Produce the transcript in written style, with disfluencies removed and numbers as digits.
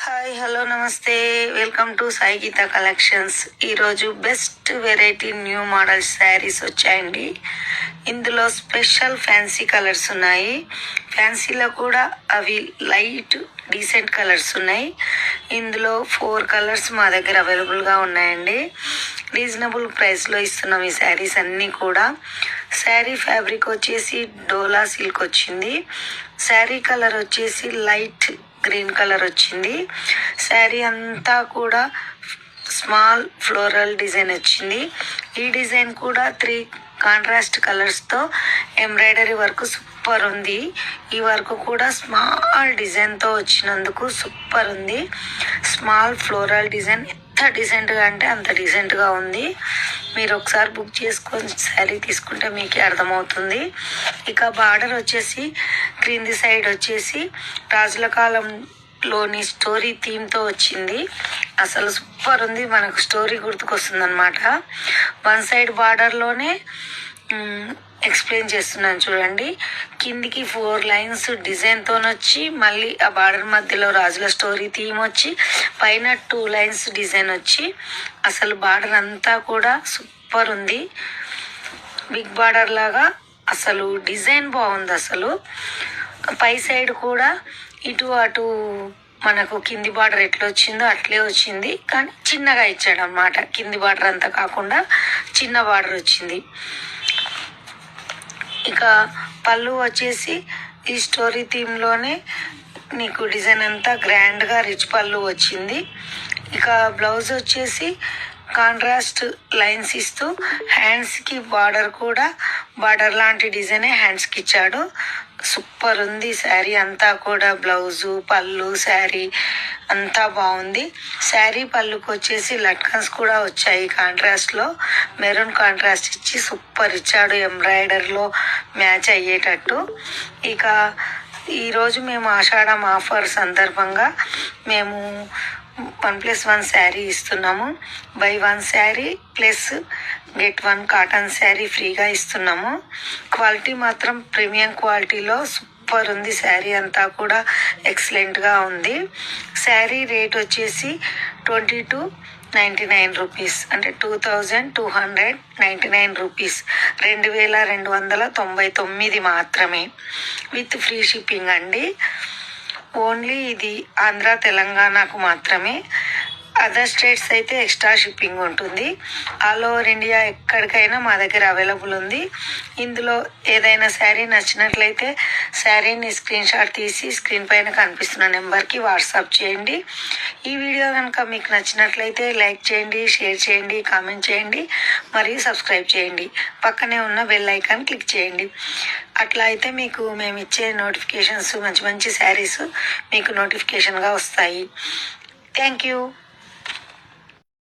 Hi hello namaste, welcome to Sai Geeta collections. ఈరోజు best variety new model sarees వచ్చాయండి. ఇందులో special fancy colours ఉన్నాయి. ఫ్యాన్సీలో కూడా అవి లైట్ డీసెంట్ కలర్స్ ఉన్నాయి. ఇందులో 4 కలర్స్ మా దగ్గర అవైలబుల్గా ఉన్నాయండి. రీజనబుల్ ప్రైస్లో ఇస్తున్నాం ఈ శారీస్ అన్నీ కూడా. శారీ ఫ్యాబ్రిక్ వచ్చేసి డోలా సిల్క్ వచ్చింది. శారీ కలర్ వచ్చేసి లైట్ గ్రీన్ కలర్ వచ్చింది. శారీ అంతా కూడా స్మాల్ ఫ్లోరల్ డిజైన్ వచ్చింది. ఈ డిజైన్ కూడా 3 కాంట్రాస్ట్ కలర్స్తో ఎంబ్రాయిడరీ వర్క్ సూపర్ ఉంది. ఈ వర్క్ కూడా స్మాల్ డిజైన్తో వచ్చినందుకు సూపర్ ఉంది. స్మాల్ ఫ్లోరల్ డిజైన్ ఎంత డీసెంట్గా అంటే అంత డీసెంట్గా ఉంది. మీరు ఒకసారి బుక్ చేసుకొని శారీ తీసుకుంటే మీకే అర్థమవుతుంది. ఇక బార్డర్ వచ్చేసి క్రింది సైడ్ వచ్చేసి రాజుల కాలంలోని స్టోరీ థీమ్తో వచ్చింది. అసలు సూపర్ ఉంది. మనకు స్టోరీ గుర్తుకొస్తుంది అనమాట. 1 సైడ్ బార్డర్లోనే ఎక్స్ప్లెయిన్ చేస్తున్నాను చూడండి. కిందికి 4 లైన్స్ డిజైన్తో వచ్చి మళ్ళీ ఆ బార్డర్ మధ్యలో రాజుల స్టోరీ థీమ్ వచ్చి పైన 2 లైన్స్ డిజైన్ వచ్చి అసలు బార్డర్ అంతా కూడా సూపర్ ఉంది. బిగ్ బార్డర్ లాగా అసలు డిజైన్ బాగుంది. అసలు పై సైడ్ కూడా ఇటు అటు మనకు కింది బార్డర్ ఎట్లా వచ్చిందో అట్లే వచ్చింది, కానీ చిన్నగా ఇచ్చాడు అన్నమాట. కింది బార్డర్ అంతా కాకుండా చిన్న బార్డర్ వచ్చింది. ఇక పళ్ళు వచ్చేసి ఈ స్టోరీ థీమ్లోనే నీకు డిజైన్ అంతా గ్రాండ్గా రిచ్ పళ్ళు వచ్చింది. ఇక బ్లౌజ్ వచ్చేసి కాంట్రాస్ట్ లైన్స్ ఇస్తూ హ్యాండ్స్కి బార్డర్ కూడా బార్డర్ లాంటి డిజైనే హ్యాండ్స్కి ఇచ్చాడు. సూపర్ ఉంది శారీ అంతా కూడా. బ్లౌజు పళ్ళు శారీ అంతా బాగుంది. శారీ పళ్ళుకి వచ్చేసి లట్కన్స్ కూడా వచ్చాయి కాంట్రాస్ట్లో. మెరూన్ కాంట్రాస్ట్ ఇచ్చి సూపర్ ఇచ్చాడు, ఎంబ్రాయిడరీలో మ్యాచ్ అయ్యేటట్టు. ఇక ఈరోజు మేము ఆషాఢం ఆఫర్ సందర్భంగా మేము 1+1 శారీ ఇస్తున్నాము. By 1 sari plus get 1 cotton sari ఫ్రీగా ఇస్తున్నాము. క్వాలిటీ మాత్రం ప్రీమియం క్వాలిటీలో సూపర్ ఉంది. శారీ అంతా కూడా ఎక్సలెంట్గా ఉంది. శారీ రేట్ వచ్చేసి 2299 రూపీస్, అంటే 2299 రూపీస్, 2299 మాత్రమే, విత్ ఫ్రీ షిప్పింగ్ అండి. ఓన్లీ ఇది ఆంధ్ర తెలంగాణకు మాత్రమే. అదర్ స్టేట్స్ అయితే ఎక్స్ట్రా షిప్పింగ్ ఉంటుంది. ఆల్ ఓవర్ ఇండియా ఎక్కడికైనా మా దగ్గర అవైలబుల్ ఉంది. ఇందులో ఏదైనా శారీ నచ్చినట్లయితే శారీని స్క్రీన్ షాట్ తీసి స్క్రీన్ పైన కనిపిస్తున్న నెంబర్కి వాట్సాప్ చేయండి. ఈ వీడియో కనుక మీకు నచ్చినట్లయితే లైక్ చేయండి, షేర్ చేయండి, కామెంట్ చేయండి, మరియు సబ్స్క్రైబ్ చేయండి. పక్కనే ఉన్న బెల్ ఐకాన్ క్లిక్ చేయండి. అట్లా అయితే మీకు మేము ఇచ్చే నోటిఫికేషన్స్, మంచి మంచి శారీస్ మీకు నోటిఫికేషన్గా వస్తాయి. Thank you.